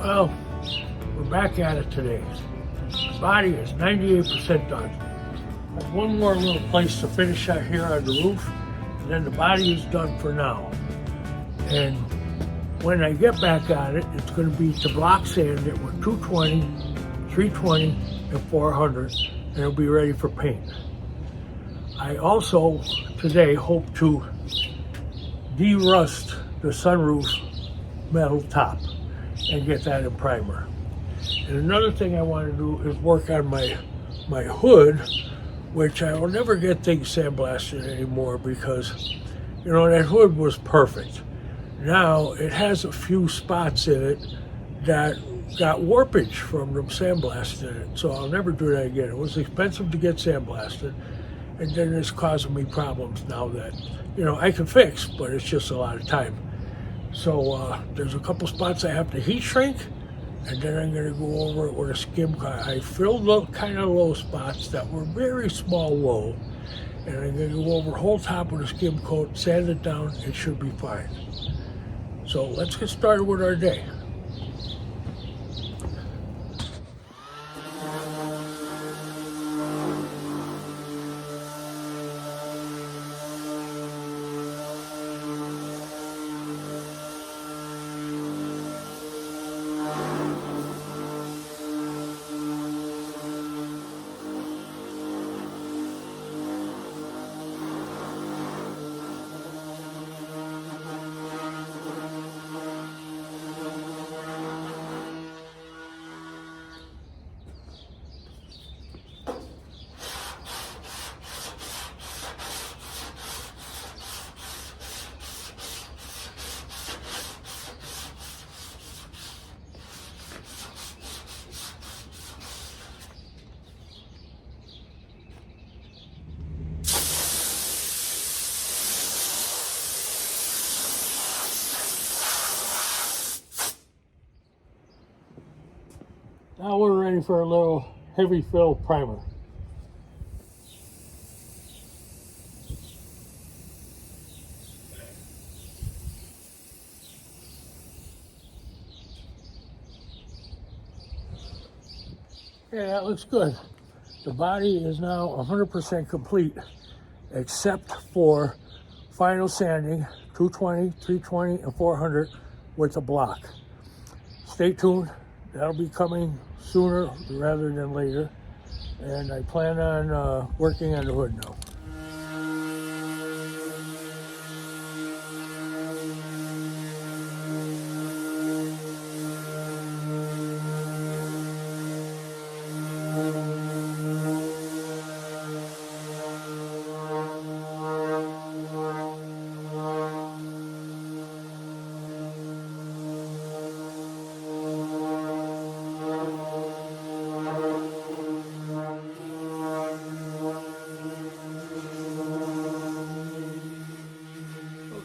Well, we're back at it today. The body is 98% done. I have one more little place to finish out here on the roof, and then the body is done for now. And when I get back at it, it's going to be to block sand it with 220, 320, and 400, and it'll be ready for paint. I also today hope to de-rust the sunroof metal top and get that in primer. And another thing I want to do is work on my hood, which I will never get things sandblasted anymore because, you know, that hood was perfect. Now it has a few spots in it that got warpage from them sandblasting it, so I'll never do that again. It was expensive to get sandblasted, and then it's causing me problems now that, you know, I can fix, but it's just a lot of time. So there's a couple spots I have to heat shrink, and then I'm going to go over it with a skim coat. I filled the kind of low spots that were very small low, and I'm going to go over the whole top with a skim coat, sand it down, it should be fine. So let's get started with our day. Now we're ready for a little heavy fill primer. Yeah, that looks good. The body is now 100% complete, except for final sanding, 220, 320, and 400 with a block. Stay tuned. That'll be coming sooner rather than later. And I plan on working on the hood now.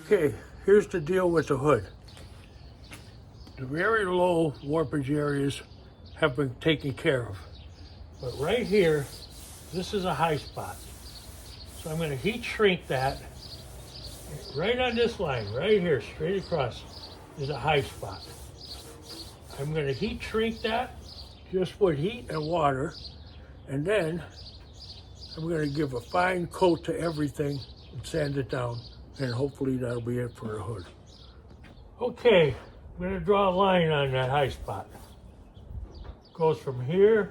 Okay, here's the deal with the hood. The very low warpage areas have been taken care of. But right here, this is a high spot. So I'm going to heat shrink that. Right on this line, right here, straight across, is a high spot. I'm going to heat shrink that just with heat and water. And then I'm going to give a fine coat to everything and sand it down. And hopefully that'll be it for the hood. Okay, I'm going to draw a line on that high spot. Goes from here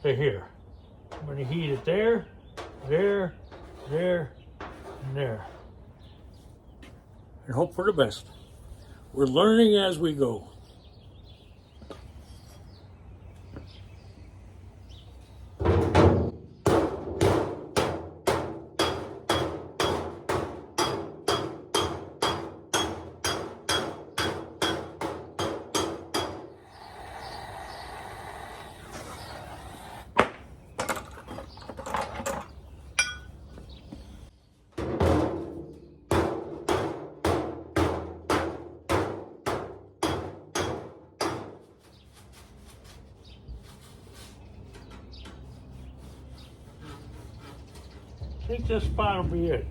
to here. I'm going to heat it there, there, there, and there. And hope for the best. We're learning as we go. I think this spot will be it.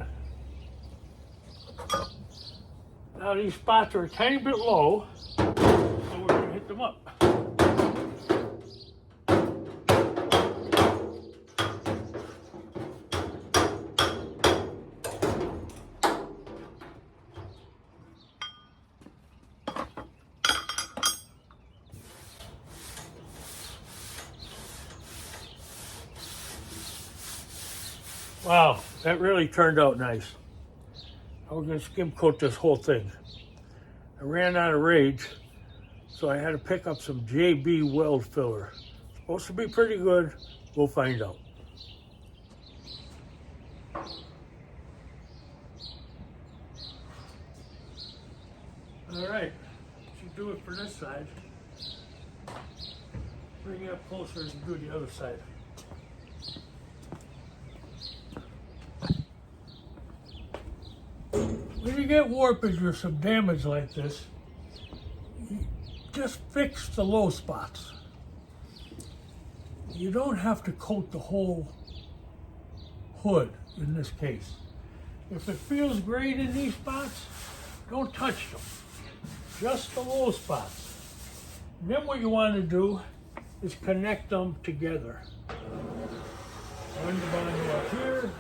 Now these spots are a tiny bit low, up. Wow, that really turned out nice. I was going to skim coat this whole thing. I ran out of rage, so I had to pick up some JB weld filler. Supposed to be pretty good. We'll find out. All right, should do it for this side. Bring it up closer and do the other side. When you get warpage or some damage like this, just fix the low spots. You don't have to coat the whole hood in this case. If it feels great in these spots, don't touch them. Just the low spots. And then what you want to do is connect them together. Run the bundle up here.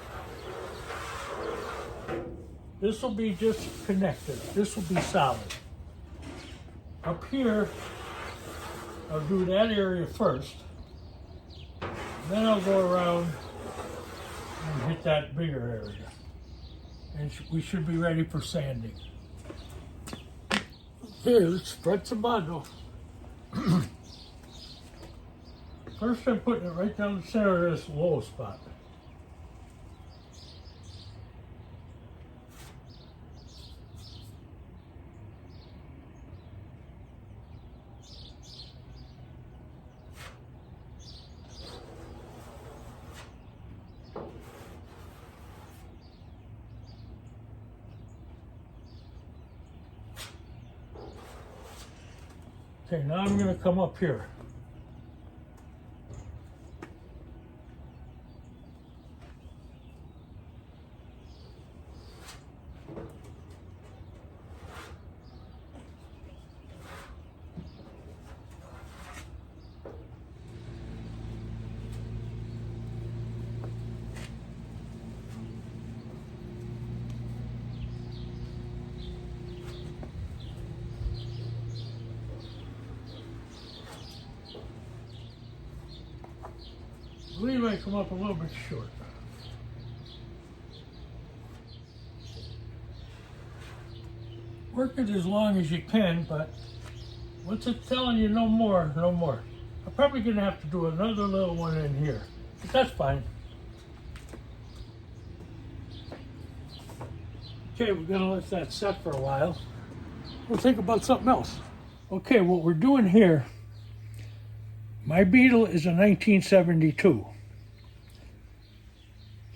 This will be just connected. This will be solid. Up here, I'll do that area first. Then I'll go around and hit that bigger area. And we should be ready for sanding. Okay, let's spread some bundle. First I'm putting it right down the center of this low spot. Okay, now I'm going to come up here. I believe I come up a little bit short. Work it as long as you can, but once it's telling you no more, no more. I'm probably going to have to do another little one in here, but that's fine. Okay, we're going to let that set for a while. We'll think about something else. Okay, what we're doing here, my Beetle is a 1972.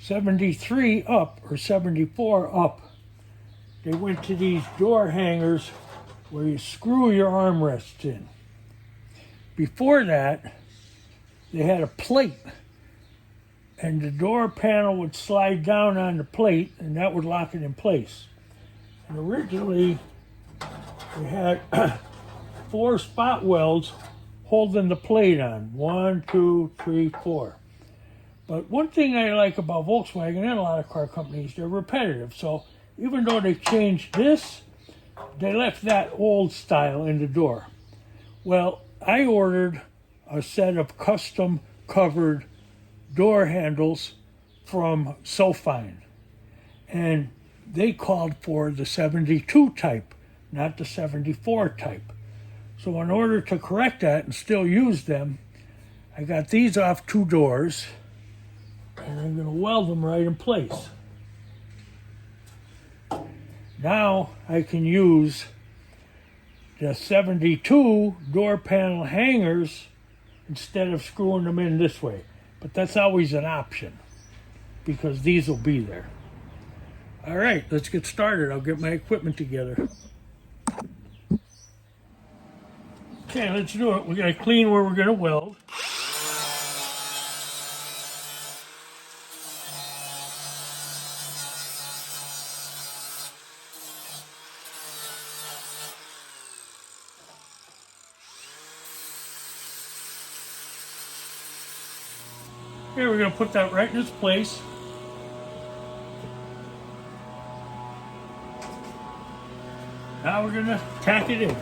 73 up, or 74 up, they went to these door hangers where you screw your armrests in. Before that, they had a plate, and the door panel would slide down on the plate, and that would lock it in place. And originally, they had 4 spot welds holding the plate on. 1, 2, 3, 4. But one thing I like about Volkswagen and a lot of car companies, they're repetitive. So even though they changed this, they left that old style in the door. Well, I ordered a set of custom covered door handles from SoFine. And they called for the 72 type, not the 74 type. So in order to correct that and still use them, I got these off 2 doors. And I'm going to weld them right in place. Now I can use the 72 door panel hangers instead of screwing them in this way. But that's always an option because these will be there. All right, let's get started. I'll get my equipment together. Okay, let's do it. We're going to clean where we're going to weld. Okay, we're going to put that right in its place. Now we're going to tack it in.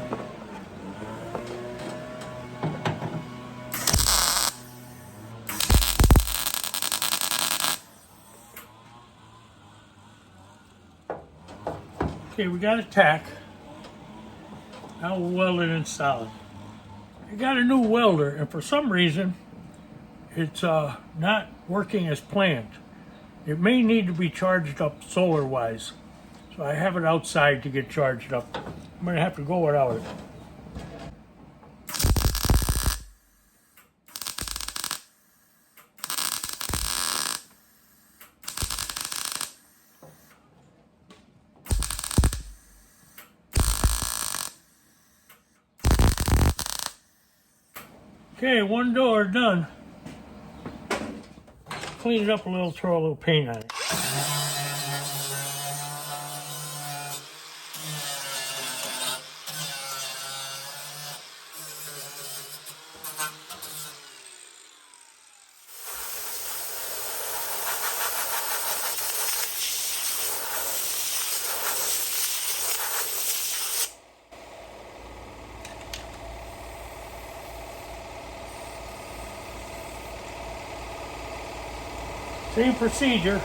Okay, we got a tack. Now we'll weld it in solid. I got a new welder, and for some reason, it's not working as planned. It may need to be charged up solar-wise. So I have it outside to get charged up. I'm going to have to go without it. Okay, one door done. Clean it up a little, throw a little paint on it. Same procedure.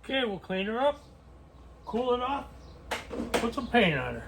Okay, we'll clean her up, cool it off, put some paint on her.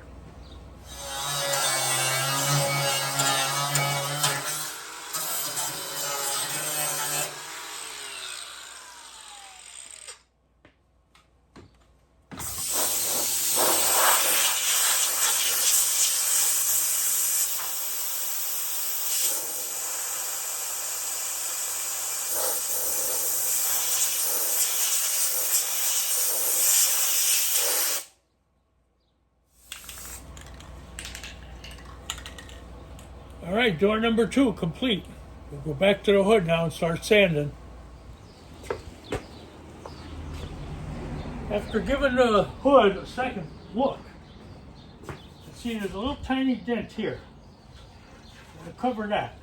All right, door number 2 complete. We'll go back to the hood now and start sanding. After giving the hood a second look, see there's a little tiny dent here. I'm going to cover that.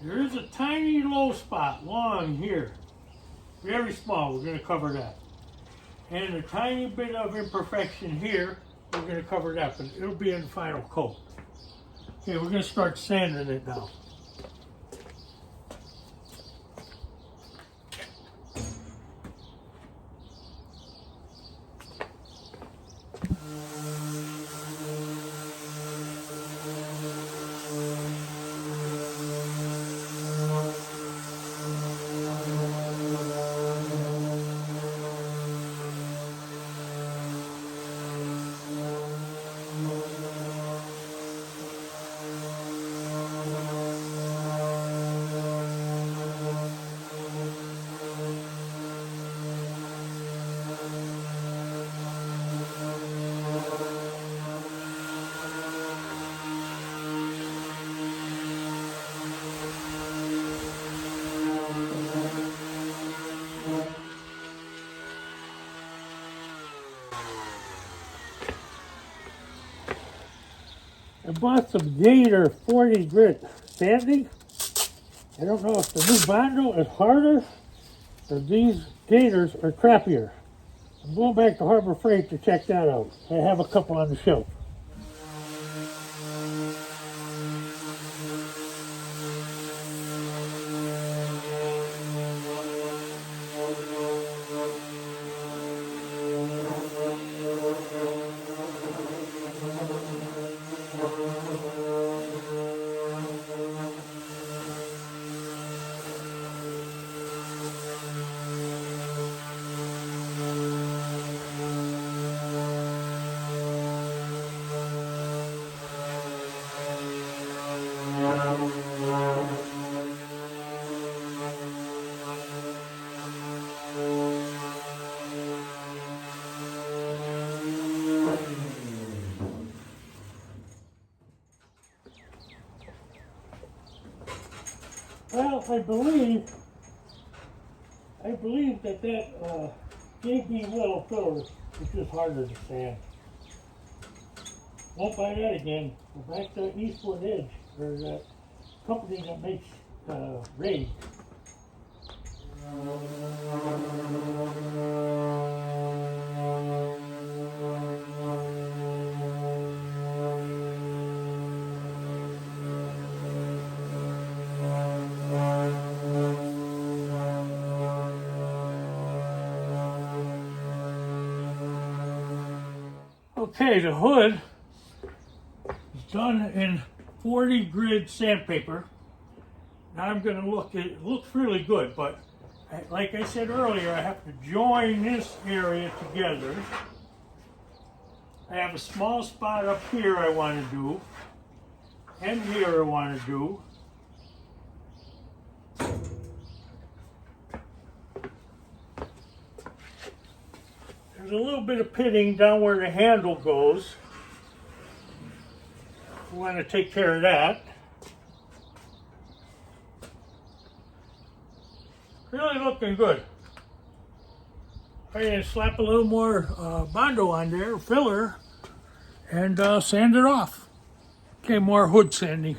There is a tiny low spot long here. Very small, we're going to cover that. And a tiny bit of imperfection here, we're going to cover that, but it'll be in the final coat. Okay, we're going to start sanding it now. I bought some Gator 40 grit sanding. I don't know if the new Bondo is harder or these Gators are crappier. I'm going back to Harbor Freight to check that out. I have a couple on the shelf. Well, I believe that JB Little filler is just harder to sand. Won't buy that again. Go back to Eastwood Edge, or that company that makes Raid. Okay, the hood is done in 40 grit sandpaper. Now I'm going to look, it looks really good, but like I said earlier, I have to join this area together. I have a small spot up here I want to do, and here I want to do. There's a little bit of pitting down where the handle goes. We want to take care of that. Really looking good. I'm going to slap a little more Bondo on there, filler, and sand it off. Okay, more hood sanding.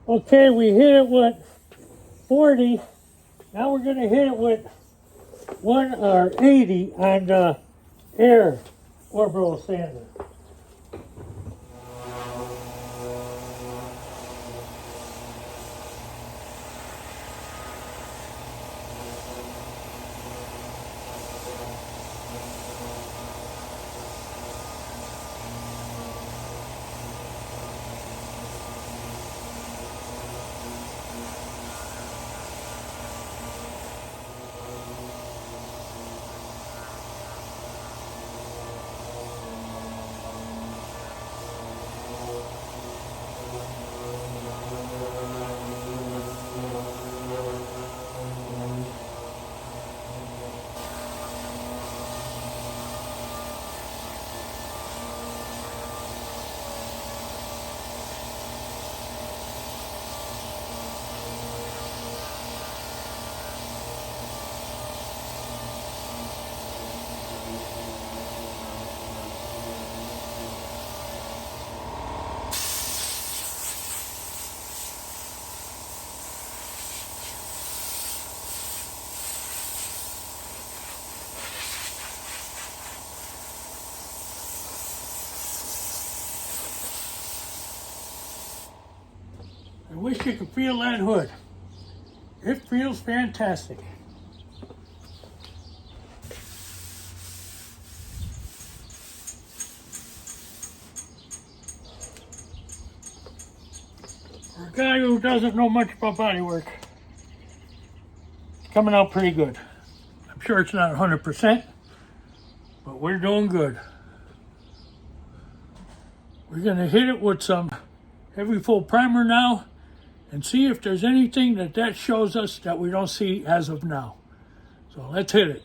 Okay, we hit it with 40. Now we're going to hit it with 80 on the air orbital sander. I wish you could feel that hood. It feels fantastic. For a guy who doesn't know much about bodywork, it's coming out pretty good. I'm sure it's not 100%, but we're doing good. We're going to hit it with some heavy full primer now and see if there's anything that shows us that we don't see as of now. So let's hit it.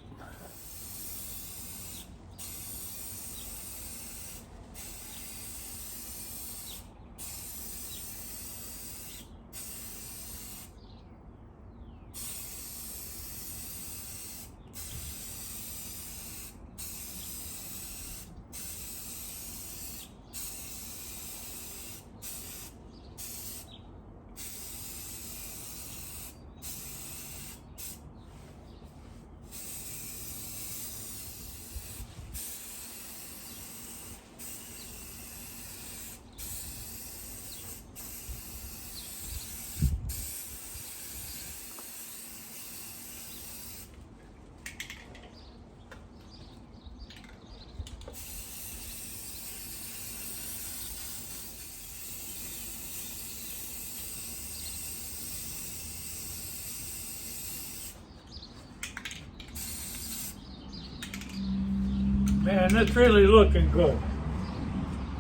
And it's really looking good.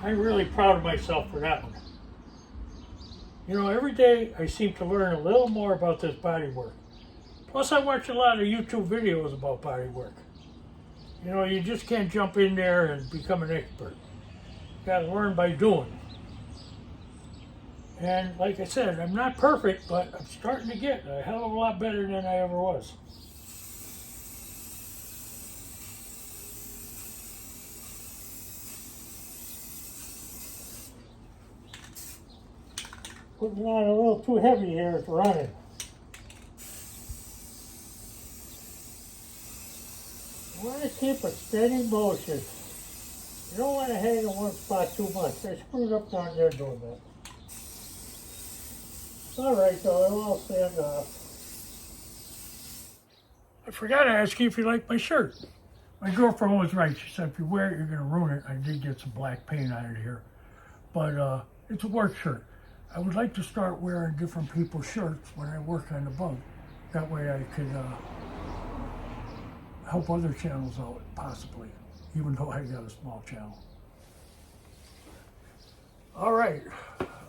I'm really proud of myself for that one. You know, every day I seem to learn a little more about this bodywork. Plus I watch a lot of YouTube videos about bodywork. You know, you just can't jump in there and become an expert. You gotta learn by doing. And like I said, I'm not perfect, but I'm starting to get a hell of a lot better than I ever was. Putting on a little too heavy here, it's running. You want to keep a steady motion. You don't want to hang in one spot too much. I screwed up down there doing that. Alright though, it'll all stand off. I forgot to ask you if you like my shirt. My girlfriend was right. She said if you wear it, you're going to ruin it. I did get some black paint on it here. But it's a work shirt. I would like to start wearing different people's shirts when I work on the bug. That way I could help other channels out, possibly, even though I got a small channel. All right,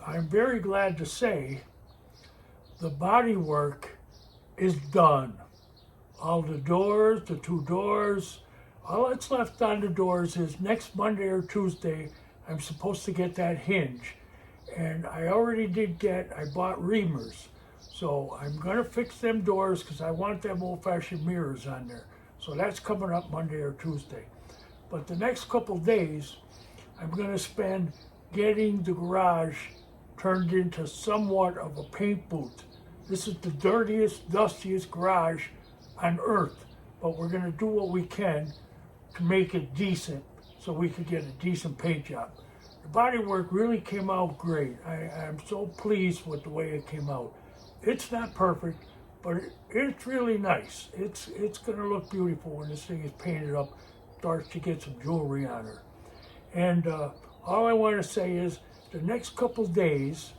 I'm very glad to say the body work is done. All the doors, the 2 doors, all that's left on the doors is next Monday or Tuesday, I'm supposed to get that hinge. And I already I bought reamers. So I'm gonna fix them doors because I want them old-fashioned mirrors on there. So that's coming up Monday or Tuesday. But the next couple days, I'm gonna spend getting the garage turned into somewhat of a paint booth. This is the dirtiest, dustiest garage on earth, but we're gonna do what we can to make it decent so we could get a decent paint job. The bodywork really came out great. I'm so pleased with the way it came out. It's not perfect, but it's really nice. It's gonna look beautiful when this thing is painted up, starts to get some jewelry on her. And all I want to say is the next couple days,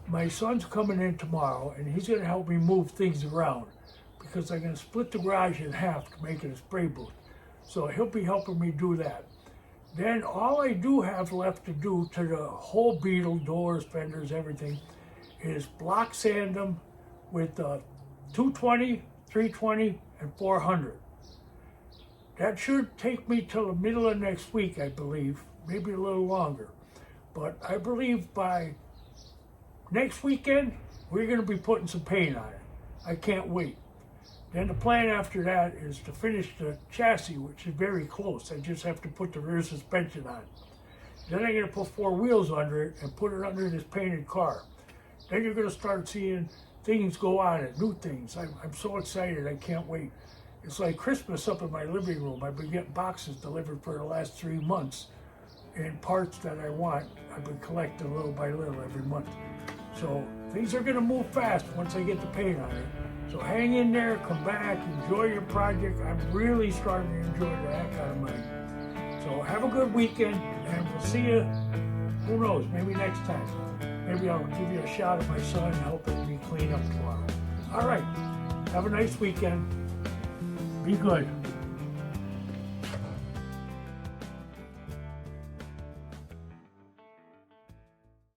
my son's coming in tomorrow and he's gonna help me move things around because I'm gonna split the garage in half to make it a spray booth. So he'll be helping me do that. Then all I do have left to do to the whole Beetle, doors, fenders, everything, is block sand them with 220, 320, and 400. That should take me till the middle of next week, I believe, maybe a little longer. But I believe by next weekend, we're gonna be putting some paint on it. I can't wait. Then the plan after that is to finish the chassis, which is very close. I just have to put the rear suspension on. Then I'm gonna put 4 wheels under it and put it under this painted car. Then you're gonna start seeing things go on it, new things. I'm so excited, I can't wait. It's like Christmas up in my living room. I've been getting boxes delivered for the last 3 months and parts that I want. I've been collecting little by little every month. So things are gonna move fast once I get the paint on it. So hang in there, come back, enjoy your project. I'm really starting to enjoy the heck out of mine. So have a good weekend, and we'll see you, who knows, maybe next time. Maybe I'll give you a shot of my son helping me clean up tomorrow. All right, have a nice weekend. Be good.